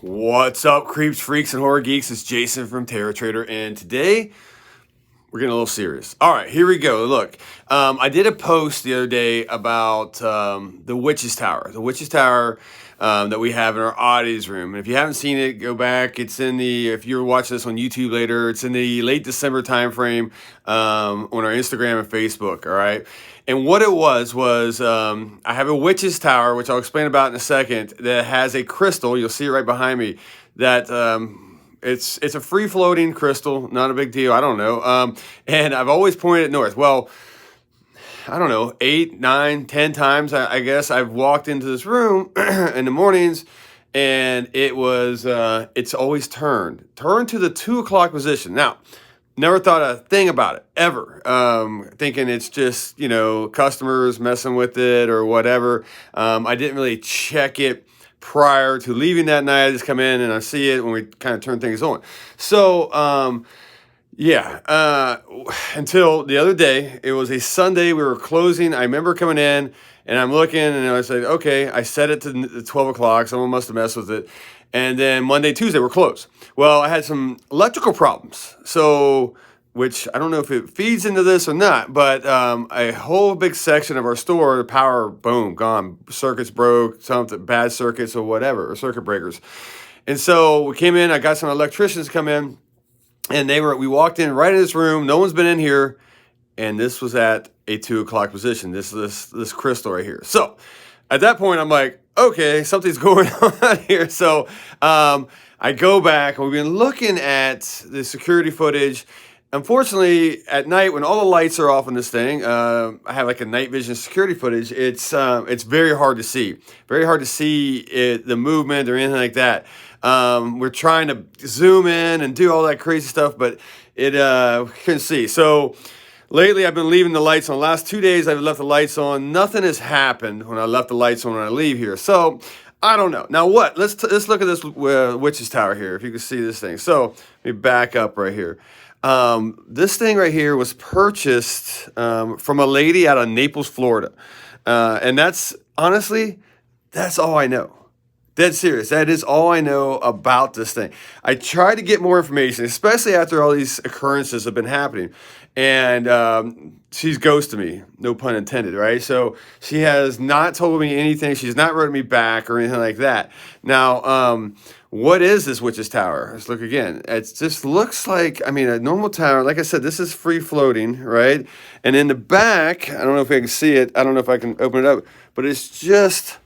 What's up, creeps, freaks, and horror geeks? It's Jason from Terror Trader, and today we're getting a little serious. All right, here we go. Look, I did a post the other day about the Witch's Tower. The Witch's Tower that we have in our oddities room. And if you haven't seen it, go back. It's in the, if you're watching this on YouTube later, it's in the late December timeframe on our Instagram and Facebook, all right? And what it was I have a Witch's Tower, which I'll explain about in a second, that has a crystal. You'll see it right behind me. That it's a free-floating crystal, not a big deal. I don't know. And I've always pointed north. Well, I don't know, 8, 9, 10 times, I guess I've walked into this room in the mornings, and it's always turned to the 2 o'clock position. Now, never thought a thing about it, ever. Thinking it's just, customers messing with it or whatever. I didn't really check it prior to leaving that night. I just come in and I see it when we kind of turn things on. So, until the other day, it was a Sunday, we were closing. I remember coming in and I'm looking and I said, okay, I set it to 12 o'clock. Someone must have messed with it. And then Monday, Tuesday, we're closed. Well, I had some electrical problems. So, which I don't know if it feeds into this or not, but a whole big section of our store, the power, boom, gone. Circuits broke, something, bad circuits or whatever, or circuit breakers. And so we came in, I got some electricians come in, and we walked in right in this room. No one's been in here. And this was at a 2 o'clock position, this crystal right here. So at that point, I'm like, okay, something's going on here. So I go back, and we've been looking at the security footage. Unfortunately, at night when all the lights are off on this thing, I have like a night vision security footage. It's very hard to see. Very hard to see the movement or anything like that. We're trying to zoom in and do all that crazy stuff, but we couldn't see. So lately, I've been leaving the lights on. The last 2 days, I've left the lights on. Nothing has happened when I left the lights on when I leave here. So I don't know. Now what? Let's look at this Witch's Tower here. If you can see this thing. So let me back up right here. This thing right here was purchased from a lady out of Naples, Florida, and that's honestly, that's all I know. Dead serious. That is all I know about this thing. I tried to get more information, especially after all these occurrences have been happening. And she's ghosted me, no pun intended, right? So she has not told me anything. She's not written me back or anything like that. Now, what is this Witch's Tower? Let's look again. It just looks like, a normal tower. Like I said, this is free floating, right? And in the back, I don't know if I can see it. I don't know if I can open it up, but it's just...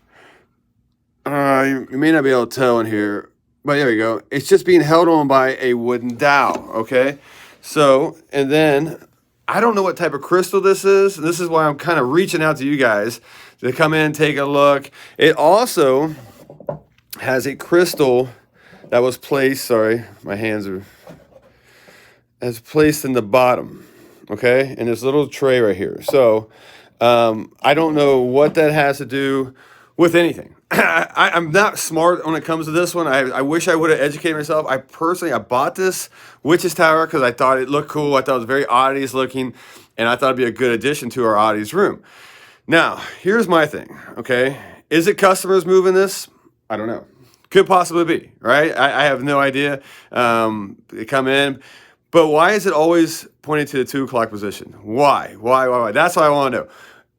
you may not be able to tell in here, but there we go. It's just being held on by a wooden dowel, okay? So, and then, I don't know what type of crystal this is. This is why I'm kind of reaching out to you guys to come in, take a look. It also has a crystal that was placed, sorry, my hands are, as placed in the bottom, okay? In this little tray right here. So, I don't know what that has to do with anything. I'm not smart when it comes to this one. I wish I would have educated myself. I bought this Witch's Tower because I thought it looked cool. I thought it was very oddities looking, and I thought it'd be a good addition to our oddities room. Now, here's my thing, okay? Is it customers moving this? I don't know. Could possibly be, right? I have no idea. They come in. But why is it always pointing to the 2 o'clock position? Why? That's what I want to know.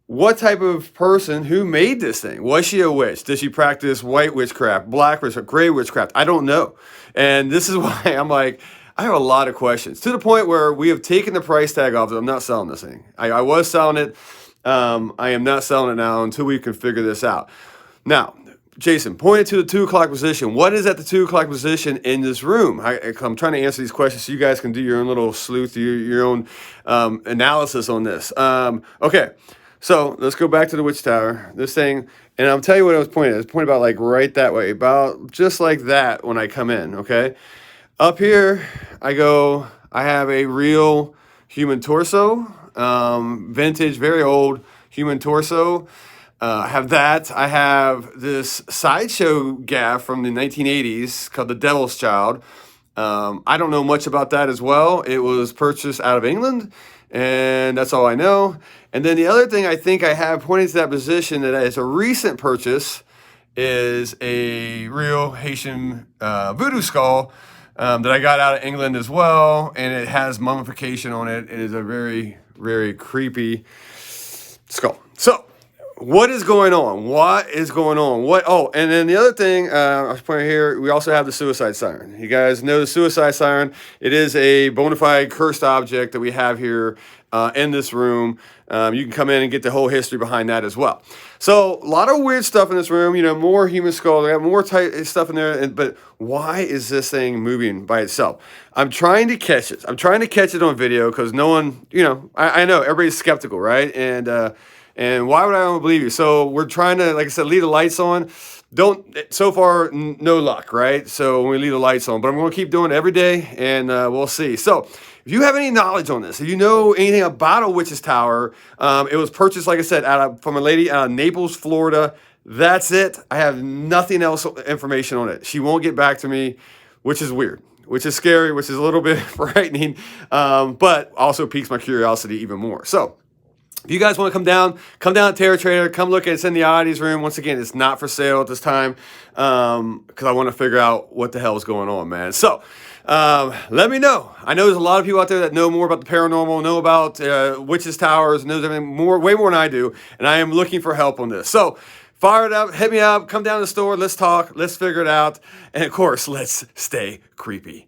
What type of person who made this thing? Was she a witch? Did she practice white witchcraft, black witchcraft, gray witchcraft? I don't know. And this is why I'm like, I have a lot of questions to the point where we have taken the price tag off it. I'm not selling this thing. I was selling it. I am not selling it now until we can figure this out. Now, Jason, pointed to the 2 o'clock position. What is at the 2 o'clock position in this room? I'm trying to answer these questions so you guys can do your own little sleuth, your own analysis on this. Okay. So let's go back to the Witch Tower. This thing, and I'll tell you what I was pointing at. I was pointing about like right that way, about just like that when I come in, okay? Up here, I have a real human torso, vintage, very old human torso. I have that. I have this sideshow gaff from the 1980s called the Devil's Child. I don't know much about that as well. It was purchased out of England, and that's all I know. And then the other thing I think I have pointing to that position that is a recent purchase is a real Haitian voodoo skull that I got out of England as well, and it has mummification on it. It is a very, very creepy skull. So, what is going on? What is going on? What? Oh, and then the other thing I was pointing here, we also have the suicide siren. You guys know the suicide siren. It is a bona fide cursed object that we have here in this room. You can come in and get the whole history behind that as well. So, a lot of weird stuff in this room. You know, more human skull. They have more tight stuff in there. But why is this thing moving by itself? I'm trying to catch it. I'm trying to catch it on video because no one, you know, I know everybody's skeptical, right? And why would I only believe you? So we're trying to, like I said, leave the lights on. So far, no luck, right? So when we leave the lights on, but I'm going to keep doing it every day, and we'll see. So if you have any knowledge on this, if you know anything about a witch's tower, it was purchased, like I said, from a lady out of Naples, Florida. That's it. I have nothing else information on it. She won't get back to me, which is weird, which is scary, which is a little bit frightening, but also piques my curiosity even more. So if you guys want to come down to Terror Trader, come look at it. It's in the oddities room. Once again, it's not for sale at this time because I want to figure out what the hell is going on, man. So let me know. I know there's a lot of people out there that know more about the paranormal, know about witches' towers, knows everything way more than I do, and I am looking for help on this. So fire it up, hit me up, come down to the store, let's talk, let's figure it out, and of course, let's stay creepy.